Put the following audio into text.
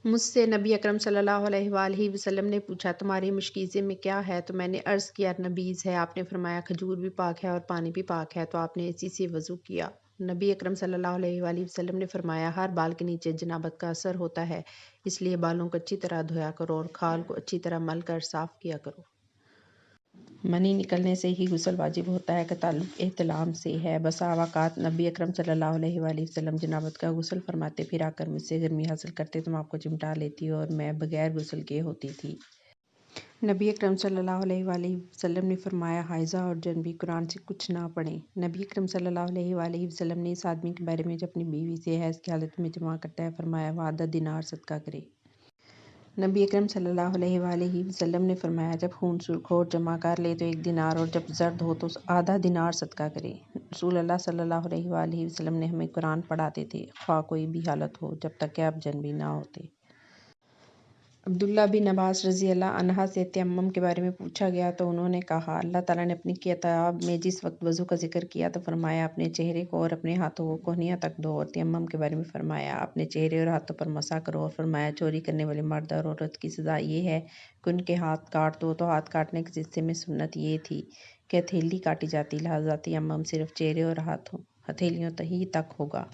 مجھ سے نبی اکرم صلی اللہ علیہ وآلہ وسلم نے پوچھا تمہاری مشکیزے میں کیا ہے؟ تو میں نے عرض کیا نبیذ ہے۔ آپ نے فرمایا کھجور بھی پاک ہے اور پانی بھی پاک ہے، تو آپ نے اسی سے وضو کیا۔ نبی اکرم صلی اللہ علیہ وآلہ وسلم نے فرمایا ہر بال کے نیچے جنابت کا اثر ہوتا ہے، اس لیے بالوں کو اچھی طرح دھویا کرو اور کھال کو اچھی طرح مل کر صاف کیا کرو۔ منی نکلنے سے ہی غسل واجب ہوتا ہے کا تعلق احتلام سے ہے۔ بسا اوقات نبی اکرم صلی اللہ علیہ وآلہ وسلم جنابت کا غسل فرماتے، پھر آ کر مجھ سے گرمی حاصل کرتے تو میں آپ کو چمٹا لیتی اور میں بغیر غسل کے ہوتی تھی۔ نبی اکرم صلی اللہ علیہ وآلہ وسلم نے فرمایا حائضہ اور جنبی قرآن سے کچھ نہ پڑھیں۔ نبی اکرم صلی اللہ علیہ وآلہ وسلم نے اس آدمی کے بارے میں جو اپنی بیوی سے حیض کی حالت میں جماع کرتا ہے فرمایا وہ آدھا دینار صدقہ کرے۔ نبی اکرم صلی اللہ علیہ وآلہ وسلم نے فرمایا جب خون سرخ ہو اور جمع کر لے تو 1 دینار اور جب زرد ہو تو آدھا دینار صدقہ کرے۔ رسول اللہ صلی اللہ علیہ وآلہ وسلم نے ہمیں قرآن پڑھاتے تھے خواہ کوئی بھی حالت ہو جب تک کہ آپ جنبی نہ ہوتے۔ عبداللہ بن عباس رضی اللہ عنہ سے تیمم کے بارے میں پوچھا گیا تو انہوں نے کہا اللہ تعالیٰ نے اپنی کتاب میں جس وقت وضو کا ذکر کیا تو فرمایا اپنے چہرے کو اور اپنے ہاتھوں کو کہنیاں تک دھو، اور تیمم کے بارے میں فرمایا اپنے چہرے اور ہاتھوں پر مسح کرو، اور فرمایا چوری کرنے والے مرد اور عورت کی سزا یہ ہے کہ ان کے ہاتھ کاٹ دو۔ تو ہاتھ کاٹنے کے سلسلے میں سنت یہ تھی کہ ہتھیلی کاٹی جاتی، لہذا تیمم صرف چہرے اور ہتھیلیوں ہی تک ہوگا۔